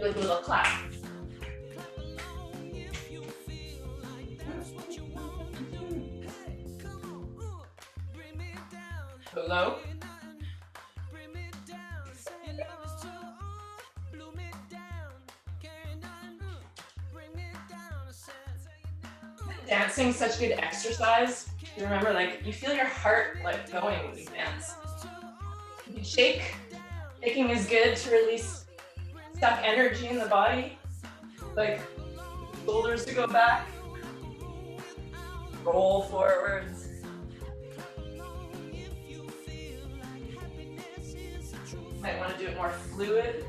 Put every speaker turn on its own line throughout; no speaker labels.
Do like a little clap. Hello. Dancing is such good exercise. You remember, like, you feel your heart like going when you dance. You shake. Shaking is good to release stuck energy in the body, like shoulders to go back, roll forwards. Might want to do it more fluid.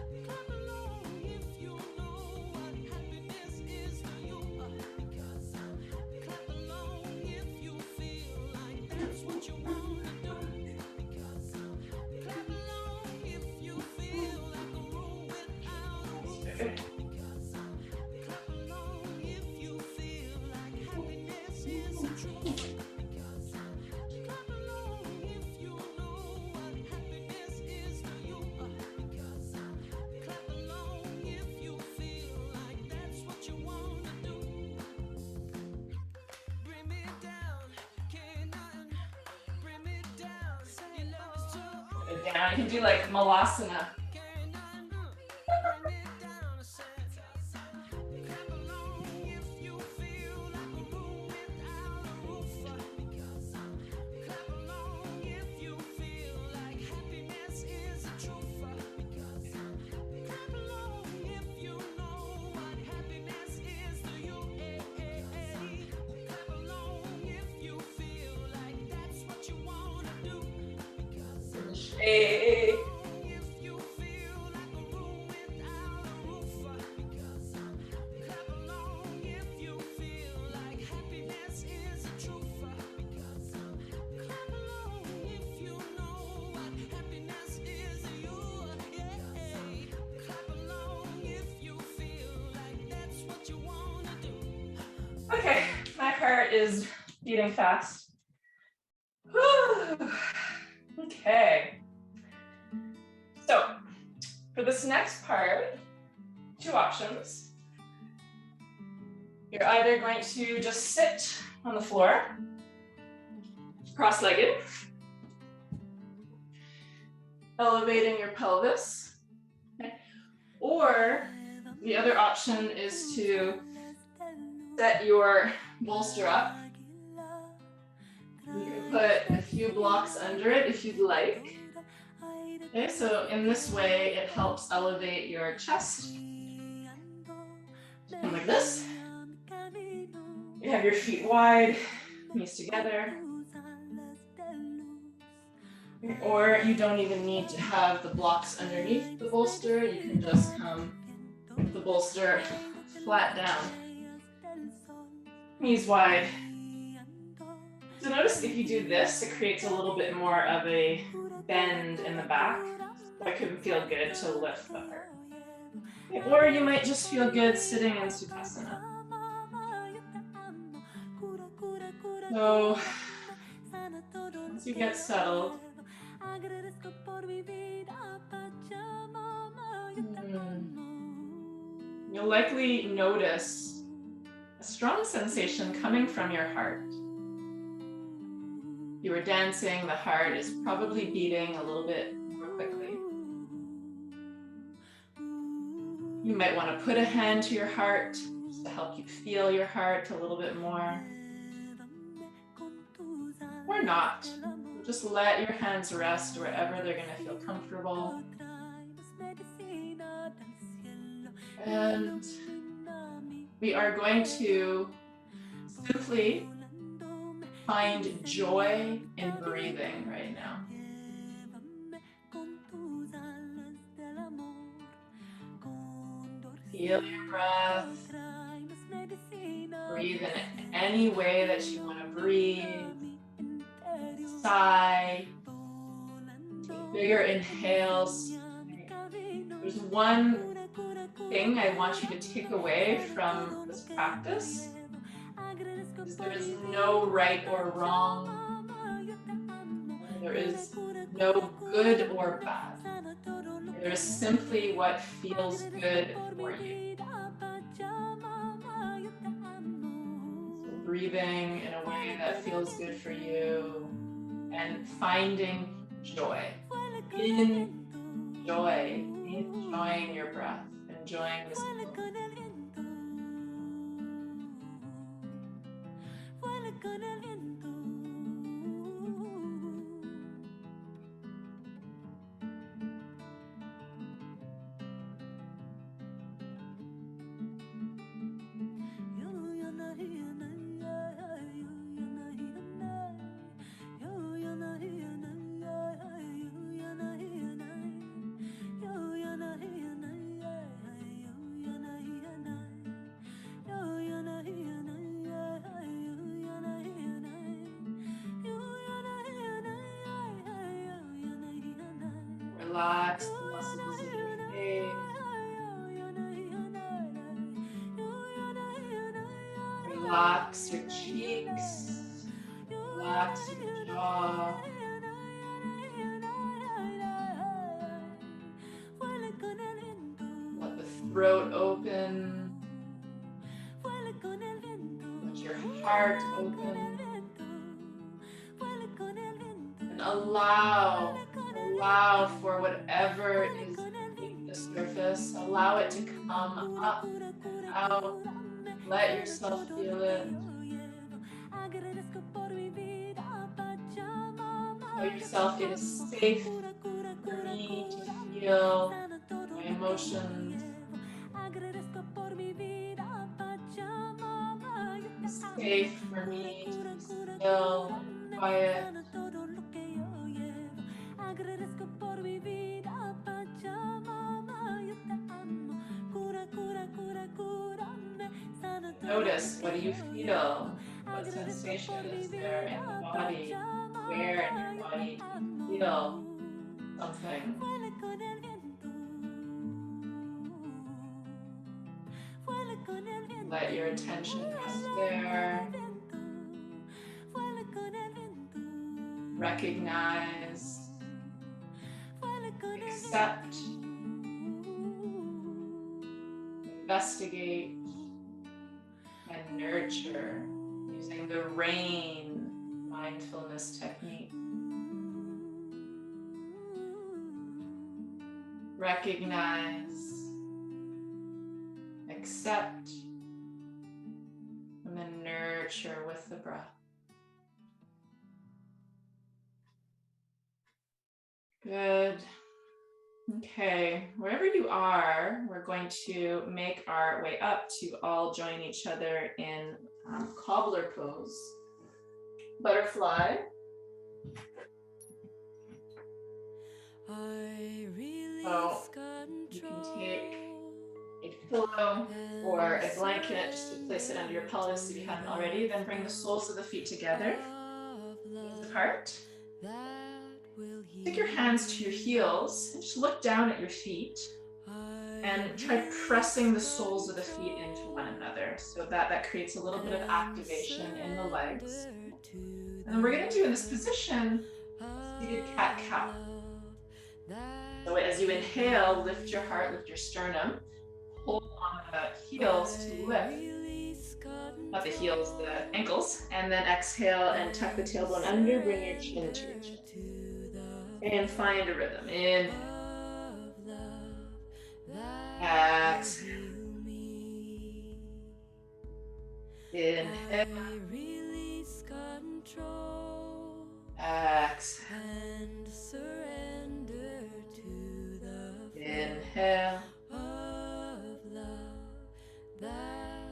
Down. You can do like malasana. Hey. Okay, my heart is beating fast. Okay. So, for this next part, two options. You're either going to just sit on the floor, cross-legged, elevating your pelvis, okay. Or the other option is to set your bolster up. You can put a few blocks under it if you'd like. Okay, so in this way, it helps elevate your chest. And like this. You have your feet wide, knees together. Or you don't even need to have the blocks underneath the bolster. You can just come with the bolster flat down. Knees wide. So notice if you do this, it creates a little bit more of a bend in the back. That can feel good to lift the heart. Okay, or you might just feel good sitting in Sukhasana. So once you get settled, you'll likely notice a strong sensation coming from your heart. If you were dancing, the heart is probably beating a little bit more quickly. You might want to put a hand to your heart just to help you feel your heart a little bit more. Or not. Just let your hands rest wherever they're going to feel comfortable. And we are going to simply find joy in breathing right now. Feel your breath. Breathe in any way that you want to breathe. Sigh. Take bigger inhales. There's one thing I want you to take away from this practice. There is no right or wrong. There is no good or bad. There is simply what feels good for you. So breathing in a way that feels good for you and finding joy. Enjoying your breath, enjoying this moment. Relax the muscles in your face. Relax your cheeks. Relax your jaw. Let the throat open. Let your heart open. And allow for whatever is beneath the surface. Allow it to come up and out. Let yourself feel it. Tell yourself it is safe for me to feel my emotions. It's safe for me to be still and quiet. Notice, what do you feel? What sensation is there in the body? Where in your body do you feel something? Let your attention rest there. Recognize, accept, investigate, and nurture using the RAIN mindfulness technique. Recognize, accept, and then nurture with the breath. Good. Okay, wherever you are, we're going to make our way up to all join each other in cobbler pose. Butterfly. So you can take a pillow or a blanket just to place it under your pelvis if you haven't already. Then bring the soles of the feet together, knees apart. Take your hands to your heels and just look down at your feet and try pressing the soles of the feet into one another so that creates a little bit of activation in the legs. And then we're going to do in this position seated cat-cow. So as you inhale, lift your heart, lift your sternum, hold on the heels to lift, not the heels, the ankles, and then exhale and tuck the tailbone under, bring your chin to your chin. And find a rhythm. Inhale. Exhale. Inhale. Exhale. Inhale.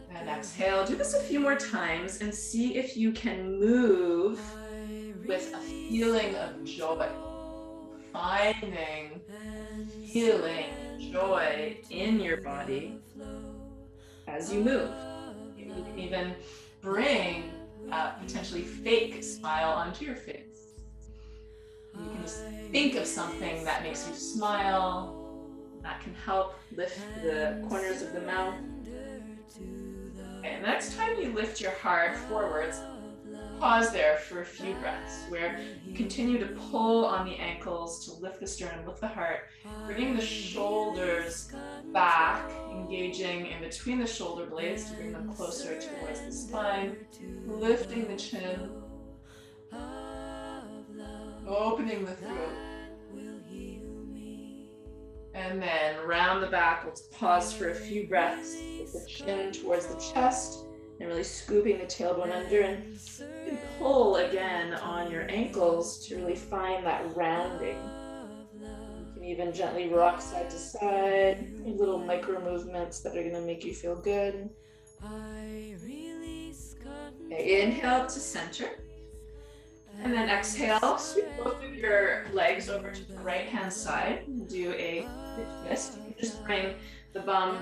And exhale. Do this a few more times and see if you can move with a feeling of joy. Finding, feeling joy in your body as you move. You can even bring a potentially fake smile onto your face. You can just think of something that makes you smile. That can help lift the corners of the mouth. Okay, and the next time you lift your heart forwards, Pause there for a few breaths where you continue to pull on the ankles to lift the sternum, lift the heart, bringing the shoulders back, engaging in between the shoulder blades to bring them closer towards the spine, lifting the chin, opening the throat. And then round the back, let's pause for a few breaths with the chin towards the chest and really scooping the tailbone under, and you can pull again on your ankles to really find that rounding. You can even gently rock side to side, little micro movements that are going to make you feel good. Okay, inhale to center. And then exhale, sweep both of your legs over to the right-hand side. Do a twist. You can just bring the bum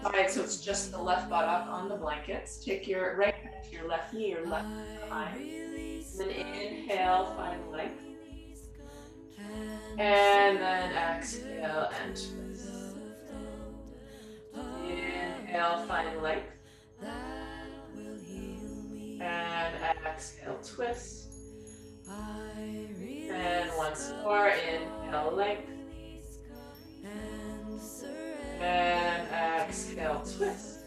side so it's just the left buttock on the blankets. Take your right hand to your left knee, your left behind. And then inhale, find length. And then exhale and twist. Inhale, find length. And exhale, twist. And once more, inhale, length. And exhale, twist.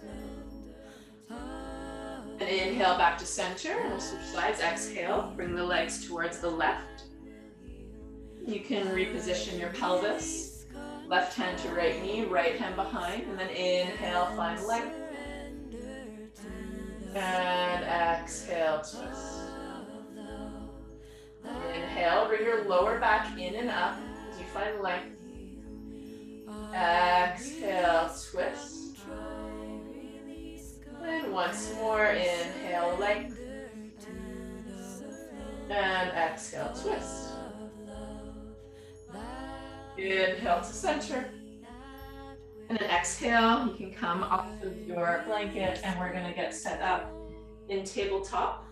And inhale back to center. And we'll switch sides. Exhale, bring the legs towards the left. You can reposition your pelvis. Left hand to right knee, right hand behind. And then inhale, find length. And exhale, twist. Inhale, bring your lower back in and up as you find length. Exhale, twist. And once more, inhale, length. And exhale, twist. Inhale to center. And then exhale, you can come off of your blanket and we're gonna get set up in tabletop.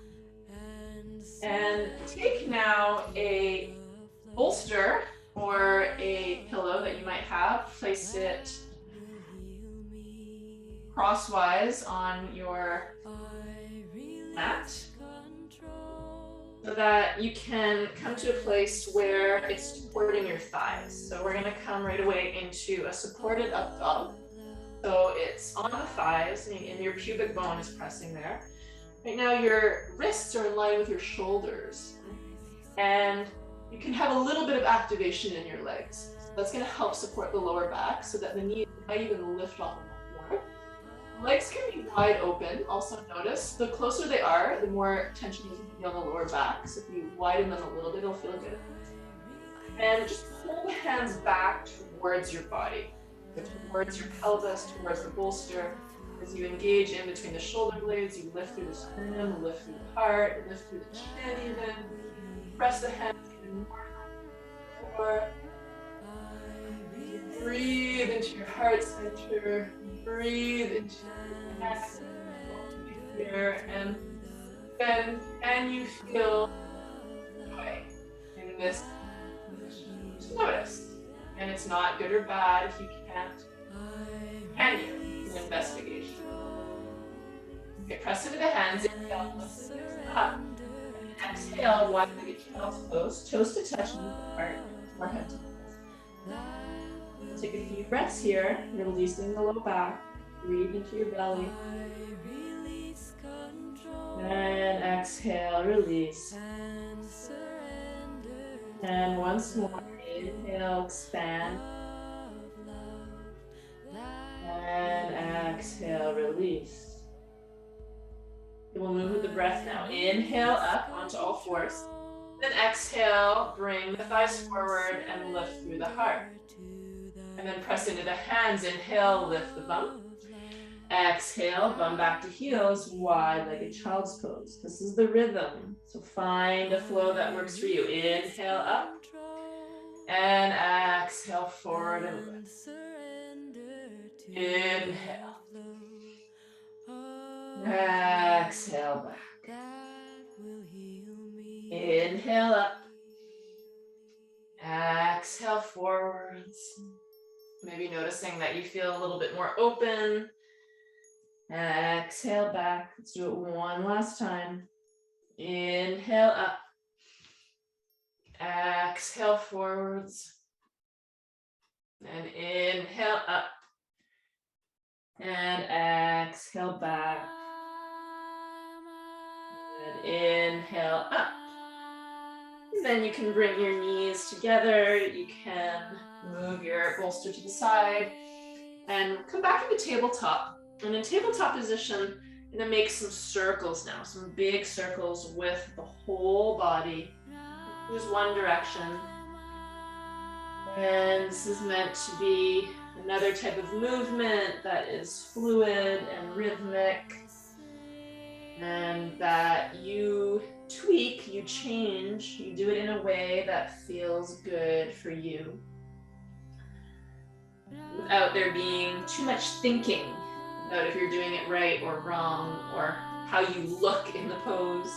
And take now a bolster or a pillow that you might have, place it crosswise on your mat so that you can come to a place where it's supporting your thighs. So we're going to come right away into a supported up dog. So it's on the thighs and your pubic bone is pressing there. Right now your wrists are in line with your shoulders and you can have a little bit of activation in your legs. So that's going to help support the lower back so that the knees might even lift off more. Legs can be wide open. Also notice the closer they are, the more tension you can feel on the lower back. So if you widen them a little bit, it'll feel good. And just pull the hands back towards your body, towards your pelvis, towards the bolster. As you engage in between the shoulder blades, you lift through the sternum, lift through the heart, lift through the chin even. Press the hands even more. Breathe into your heart center. Breathe into your neck. Here and then can you feel joy in this? Just notice. And it's not good or bad if you can't. Can you? Investigation. Okay, press into the hands, inhale, lift the hips up. And exhale, wide-legged child's pose, toes to touch, knee to heart, forehead to nose. Take a few breaths here, releasing the low back. Breathe into your belly. And exhale, release. And once more, inhale, expand. And exhale, release. We'll move with the breath now. Inhale up onto all fours. Then exhale, bring the thighs forward and lift through the heart. And then press into the hands. Inhale, lift the bum. Exhale, bum back to heels, wide-legged child's pose. This is the rhythm. So find a flow that works for you. Inhale up. And exhale, forward and lift. Inhale. Exhale back. Inhale up. Exhale forwards. Maybe noticing that you feel a little bit more open. Exhale back. Let's do it one last time. Inhale up. Exhale forwards. And inhale up. And exhale back. And inhale up. And then you can bring your knees together. You can move your bolster to the side and come back into tabletop. And in tabletop position, I'm gonna make some circles now, some big circles with the whole body. Just one direction. And this is meant to be another type of movement that is fluid and rhythmic, and that you tweak, you change, you do it in a way that feels good for you, without there being too much thinking about if you're doing it right or wrong, or how you look in the pose.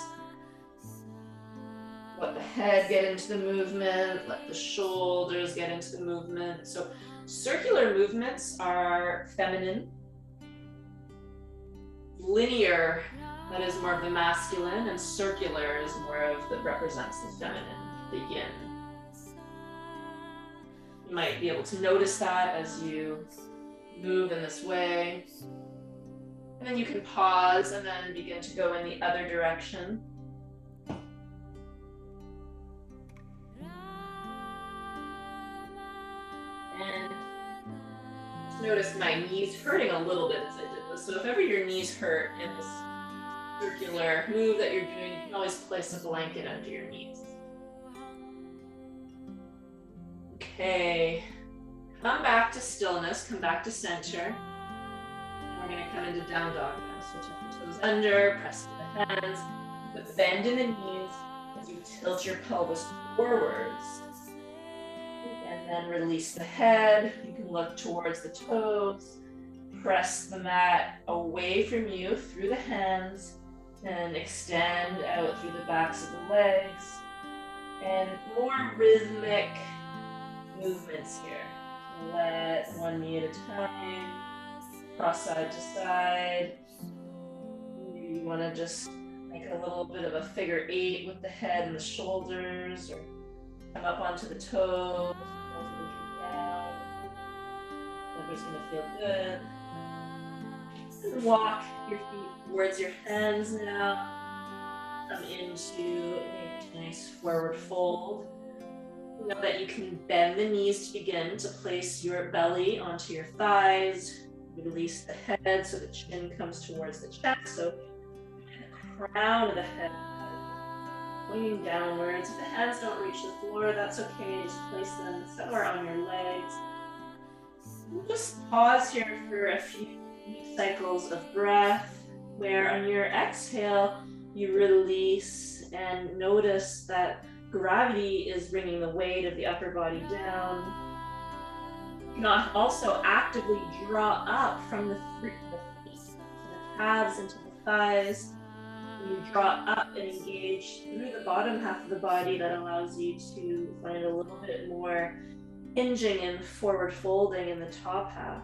Let the head get into the movement, let the shoulders get into the movement. So circular movements are feminine. Linear, that is more of the masculine, and circular is more of that represents the feminine, the yin. You might be able to notice that as you move in this way. And then you can pause and then begin to go in the other direction. And notice my knees hurting a little bit as I did this. So if ever your knees hurt in this circular move that you're doing, you can always place a blanket under your knees. Okay, come back to stillness, come back to center. And we're gonna come into down dog now. So tuck the toes under, press the hands, but bend in the knees as you tilt your pelvis forwards. And then release the head. You can look towards the toes. Press the mat away from you through the hands and extend out through the backs of the legs. And more rhythmic movements here. Let one knee at a time, cross side to side. Maybe you want to just make a little bit of a figure 8 with the head and the shoulders, or come up onto the toes. Whatever's going to feel good. And walk your feet towards your hands now. Come into a nice forward fold. Know that you can bend the knees to begin to place your belly onto your thighs. Release the head so the chin comes towards the chest. So the crown of the head pointing downwards. If the hands don't reach the floor, that's okay. Just place them somewhere on your legs. We'll just pause here for a few cycles of breath, where on your exhale, you release and notice that gravity is bringing the weight of the upper body down. You can also actively draw up from the feet, to the calves into the thighs. You draw up and engage through the bottom half of the body. That allows you to find a little bit more hinging and forward folding in the top half.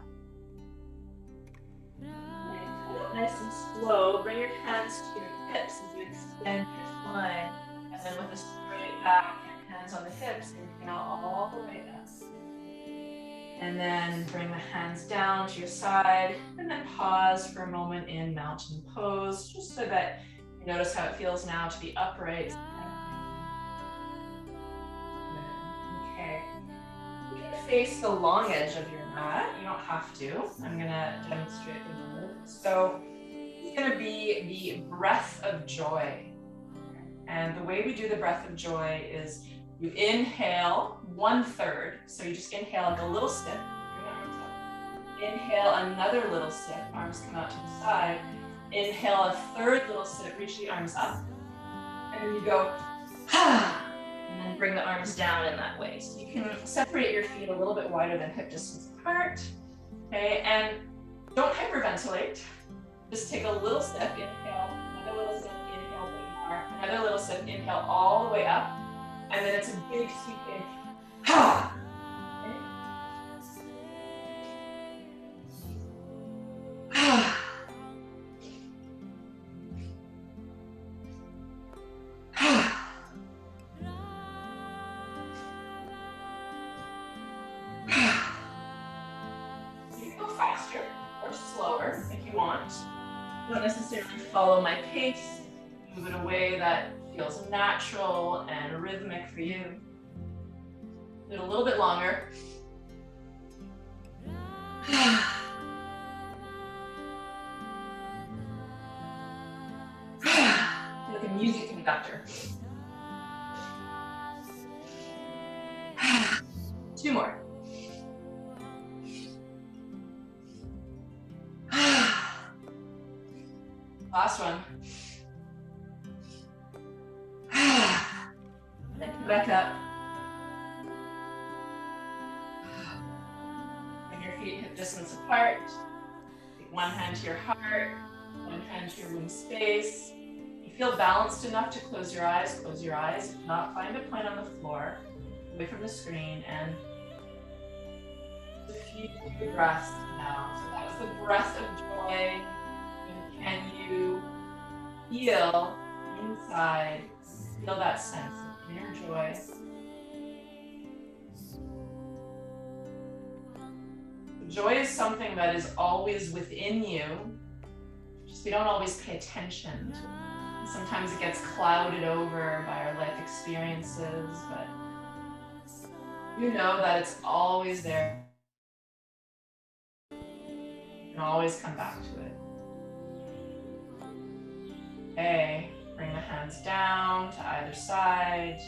Nice and slow, bring your hands to your hips as you extend your spine. And then with a straight back, your hands on the hips, inhale all the way up. And then bring the hands down to your side, and then pause for a moment in mountain pose, just so that you notice how it feels now to be upright. Okay. You can face the long edge of your mat. You don't have to. I'm gonna demonstrate the move. So it's gonna be the breath of joy. And the way we do the breath of joy is you inhale 1/3. So you just inhale like a little step. Inhale another little step. Arms come out to the side. Inhale a third little step. Reach the arms up. And then you go, and then bring the arms down in that way. So you can separate your feet a little bit wider than hip distance apart. Okay, and don't hyperventilate. Just take a little step, inhale, another little step, inhale, another little step, inhale all the way up, and then it's a big sweep in. faster or slower if you want. You don't necessarily follow my pace. Move in a way that feels natural and rhythmic for you. Do it a little bit longer. Like a music conductor. 2 more. Last one. Then come back up. Bring your feet hip distance apart. Take one hand to your heart, one hand to your womb space. If you feel balanced enough to close your eyes, close your eyes. If not, find a point on the floor, away from the screen, and just a few breaths now. So that's the breath of joy. And can you feel inside, feel that sense of inner joy? Joy is something that is always within you, just we don't always pay attention to it. Sometimes it gets clouded over by our life experiences, but you know that it's always there. You can always come back to it. Okay, bring the hands down to either side.